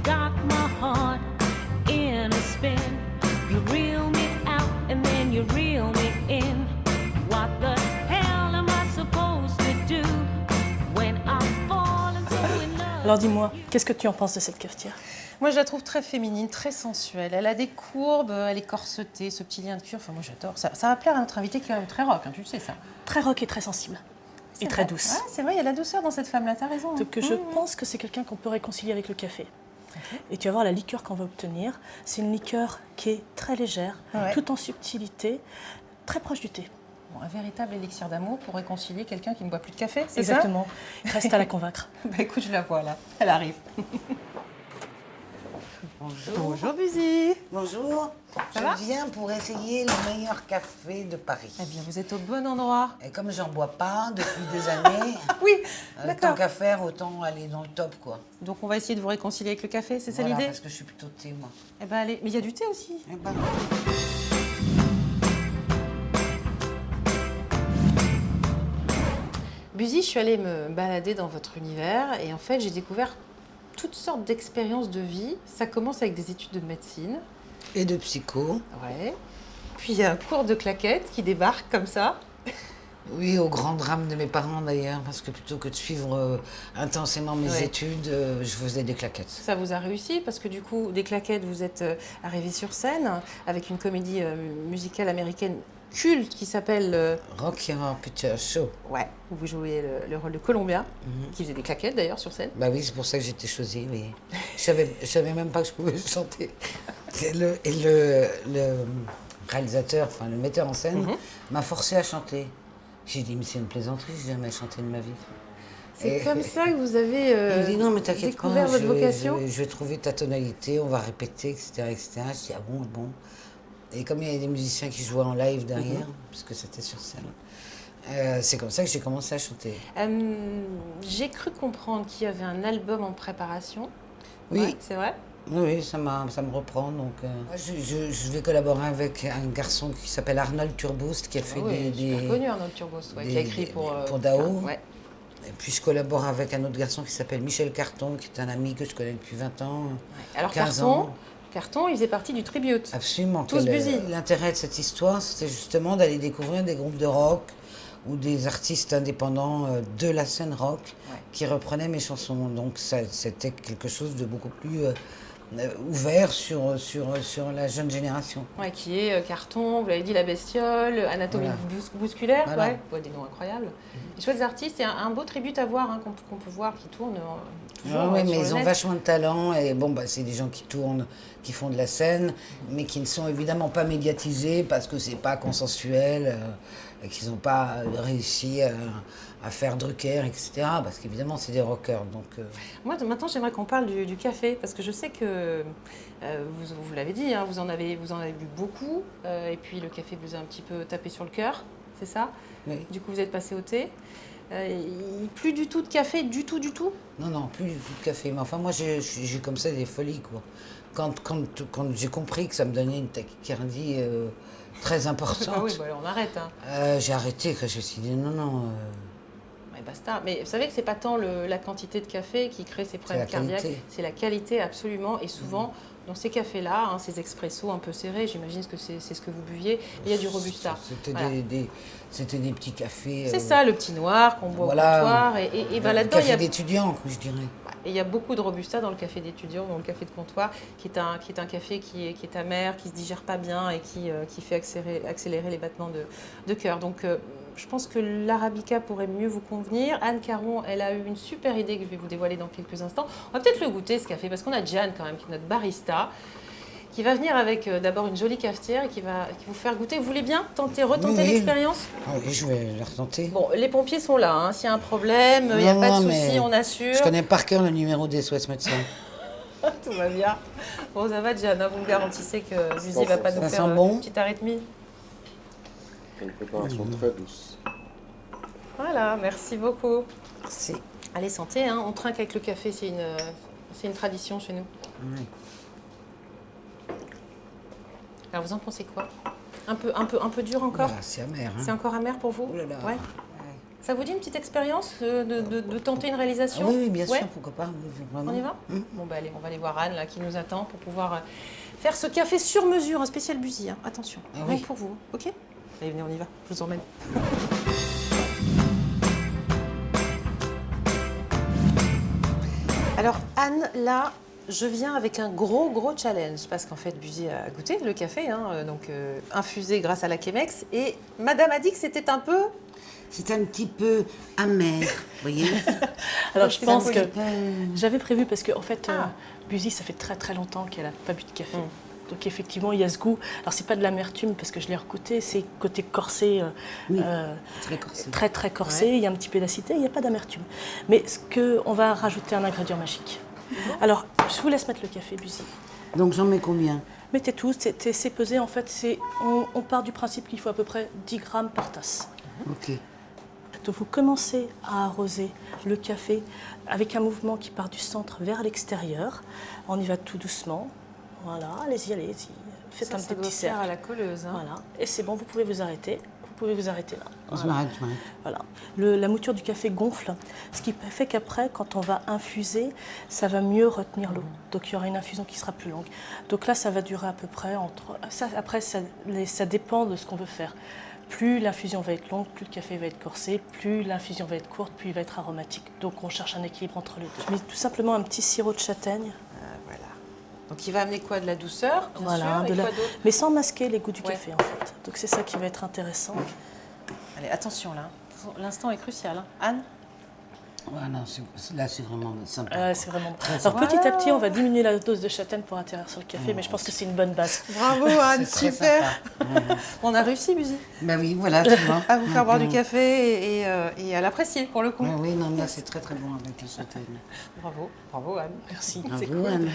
got my heart in a spin. You reel me out and then you reel me in. What the hell am I supposed to do when I'm falling so in love? Alors dis-moi, qu'est-ce que tu en penses de cette cafetière? Moi, je la trouve très féminine, très sensuelle. Elle a des courbes, elle est corsetée, ce petit lien de cuir. Enfin, moi, j'adore. Ça va plaire à notre invité qui est quand même très rock, hein, tu le sais, ça. Très rock et très sensible. Et C'est très vrai. douce. Ouais, c'est vrai, il y a la douceur dans cette femme-là, t'as raison. Donc je pense que c'est quelqu'un qu'on peut réconcilier avec le café. Et tu vas voir la liqueur qu'on va obtenir. C'est une liqueur qui est très légère, Ouais. tout en subtilité, très proche du thé. Bon, un véritable élixir d'amour pour réconcilier quelqu'un qui ne boit plus de café, c'est Exactement. Il reste à la convaincre. ça? Bah écoute, je la vois là. Elle arrive. Bonjour. Bonjour, Buzy. Bonjour. Ça va Je viens pour essayer le meilleur café de Paris. Eh bien, vous êtes au bon endroit. Et comme j'en bois pas depuis des années, Oui, tant d'accord. qu'à faire, autant aller dans le top, quoi. Donc, on va essayer de vous réconcilier avec le café, c'est ça Voilà, l'idée? parce que je suis plutôt thé, moi. Eh ben, allez. Mais il y a du thé aussi. Eh ben, Buzy, je suis allée me balader dans votre univers et en fait, j'ai découvert toutes sortes d'expériences de vie. Ça commence avec des études de médecine. et de psycho. Ouais. Puis il y a un cours de claquettes qui débarque comme ça. Oui, au grand drame de mes parents, d'ailleurs, parce que plutôt que de suivre intensément mes Ouais. études, je faisais des claquettes. Ça vous a réussi parce que du coup, des claquettes, vous êtes arrivé sur scène avec une comédie musicale américaine culte qui s'appelle Rock Horror Picture Show. ouais, où vous jouez le rôle de Columbia, qui faisait des claquettes d'ailleurs sur scène. Bah oui, c'est pour ça que j'ai été choisie, oui. Je savais même pas que je pouvais chanter. Le réalisateur, enfin le metteur en scène, m'a forcé à chanter. J'ai dit, mais c'est une plaisanterie, j'ai jamais chanté de ma vie. C'est Et- comme ça que vous avez Il me dit, non, mais t'inquiète pas, découvert votre vocation. je vais trouver ta tonalité, on va répéter, etc. etc. Je dis, ah bon, bon. Et comme il y avait des musiciens qui jouaient en live derrière, puisque c'était sur scène, c'est comme ça que j'ai commencé à chanter. J'ai cru comprendre qu'il y avait un album en préparation. Oui. Ouais, c'est vrai. Oui, ça me reprend. Donc, je vais collaborer avec un garçon qui s'appelle Arnold Turboost, qui a fait Ah oui, super des, connu Arnold Turbost, ouais, qui a écrit pour Dao. Ouais. Et puis je collabore avec un autre garçon qui s'appelle Michel Carton, qui est un ami que je connais depuis 20 ans. Alors 15 Carton, ans. Carton, il faisait partie du tribute. Absolument. Tous Buzy. L'intérêt de cette histoire, c'était justement d'aller découvrir des groupes de rock ou des artistes indépendants de la scène rock qui reprenaient mes chansons. Donc c'était quelque chose de beaucoup plus ouvert sur la jeune génération. Ouais, qui est Carton, vous l'avez dit, La Bestiole, Anatomie Voilà. Bousculaire, Voilà. ouais, des noms incroyables. Des chouettes artistes et un beau tribut à voir hein, qu'on peut voir qui tourne toujours Ah oui, sur mais le ils ont net. vachement de talent et bon, bah, c'est des gens qui tournent, qui font de la scène, mais qui ne sont évidemment pas médiatisés parce que c'est pas consensuel et qu'ils n'ont pas réussi à faire Drucker, etc. Parce qu'évidemment, c'est des rockers. Donc, Moi, maintenant, j'aimerais qu'on parle du café, parce que je sais que, vous l'avez dit, hein, vous en avez bu beaucoup, et puis le café vous a un petit peu tapé sur le cœur, c'est ça? oui. Du coup, vous êtes passé au thé. Plus du tout de café, du tout? Non, non, plus du tout de café. Mais enfin, moi, j'ai comme ça des folies, quoi. Quand j'ai compris que ça me donnait une tachycardie très importante, Ah oui, bah, alors on arrête. Hein. j'ai arrêté, que je me suis dit non, non. Ouais, basta. Mais vous savez que c'est pas tant la quantité de café qui crée ces problèmes la cardiaques, qualité. c'est la qualité absolument. Et souvent, dans ces cafés-là, hein, ces expressos un peu serrés, j'imagine que c'est ce que vous buviez, il y a du robusta. C'était Voilà. c'était des petits cafés. C'est ça, le petit noir qu'on boit voilà. au comptoir. Et ben là-dedans, café il y a d'étudiant, je dirais. Et il y a beaucoup de robusta dans le café d'étudiant, dans le café de comptoir, qui est un café qui est amer, qui ne se digère pas bien et qui fait accélérer les battements de cœur. Donc je pense que l'arabica pourrait mieux vous convenir. Anne Caron, elle a eu une super idée que je vais vous dévoiler dans quelques instants. On va peut-être le goûter ce café, parce qu'on a Jeanne quand même, qui est notre barista, qui va venir avec d'abord une jolie cafetière et qui vous faire goûter. Vous voulez bien retenter Oui. l'expérience? Ah oui, je vais la retenter. Bon, les pompiers sont là, hein. S'il y a un problème, il n'y a Non, pas non, de mais souci, on assure. Je connais par cœur le numéro des SOS médecins. Tout va bien. Bon, ça va, Diana, vous me garantissez que Buzy ne va pas nous Ça faire sent bon une petite arythmie. Une préparation très douce. Voilà, merci beaucoup. Merci. Allez, santé, hein. On trinque avec le café, c'est une tradition chez nous. Oui. Alors, vous en pensez quoi? Un peu dur encore? Voilà, c'est amer. Hein. C'est encore amer pour vous? Ouh là là. Ouais. Ça vous dit une petite expérience de tenter une réalisation? Oui, oui, bien Ouais. sûr, pourquoi pas. Oui, vraiment. On y va? Mm. Bon, bah allez, on va aller voir Anne là, qui nous attend pour pouvoir faire ce café sur mesure, un spécial Buzy. Hein. Attention, Ah rien oui. que pour vous. Ok? Allez, venez, on y va. Je vous emmène. Alors Anne, là, je viens avec un gros challenge parce qu'en fait, Buzy a goûté le café, hein, donc infusé grâce à la Chemex. Et Madame a dit que c'était un peu. C'est un petit peu amer, vous voyez. Alors je c'est pense la que folie. j'avais prévu parce que en fait, Ah. Buzy, ça fait très longtemps qu'elle n'a pas bu de café. Mm. Donc effectivement, il y a ce goût. Alors c'est pas de l'amertume parce que je l'ai recouté, c'est côté corsé, Oui, euh, très corsé. très corsé. Ouais. Il y a un petit peu d'acidité, il n'y a pas d'amertume. Mais on va rajouter un ingrédient magique. Alors je vous laisse mettre le café Buzy. Donc j'en mets combien? Mettez tout, c'est pesé en fait. On part du principe qu'il faut à peu près 10 grammes par tasse. Ok. Donc vous commencez à arroser le café avec un mouvement qui part du centre vers l'extérieur. On y va tout doucement. Voilà, allez-y. Faites un Ça doit petit faire cercle. à la colleuse. Hein. Voilà, et c'est bon, vous pouvez vous arrêter. Vous pouvez vous arrêter là. Je Voilà. m'arrête. Voilà. La mouture du café gonfle, ce qui fait qu'après, quand on va infuser, ça va mieux retenir l'eau. Donc il y aura une infusion qui sera plus longue. Donc là, ça va durer à peu près après, ça dépend de ce qu'on veut faire. Plus l'infusion va être longue, plus le café va être corsé, plus l'infusion va être courte, plus il va être aromatique. Donc on cherche un équilibre entre les deux. Je mets tout simplement un petit sirop de châtaigne. Voilà. Donc il va amener quoi? De la douceur, bien Voilà, sûr, et quoi d'autre? mais sans masquer les goûts du Ouais. café en fait. Donc c'est ça qui va être intéressant. Allez, attention là. L'instant est crucial. Hein. Anne? Voilà, là c'est vraiment sympa. C'est vraiment bon. Très Alors sympa. petit à petit, on va diminuer la dose de châtaigne pour atterrir sur le café, mais je pense que c'est une bonne base. Bravo Anne, C'est très super. sympa. On a réussi, Buzy, Ben oui, voilà, tu vois. à vous faire boire du café et à l'apprécier pour le coup. Oui, non, là c'est très bon avec la châtaigne. Bravo Anne. Merci. C'est Bravo, cool. Anne.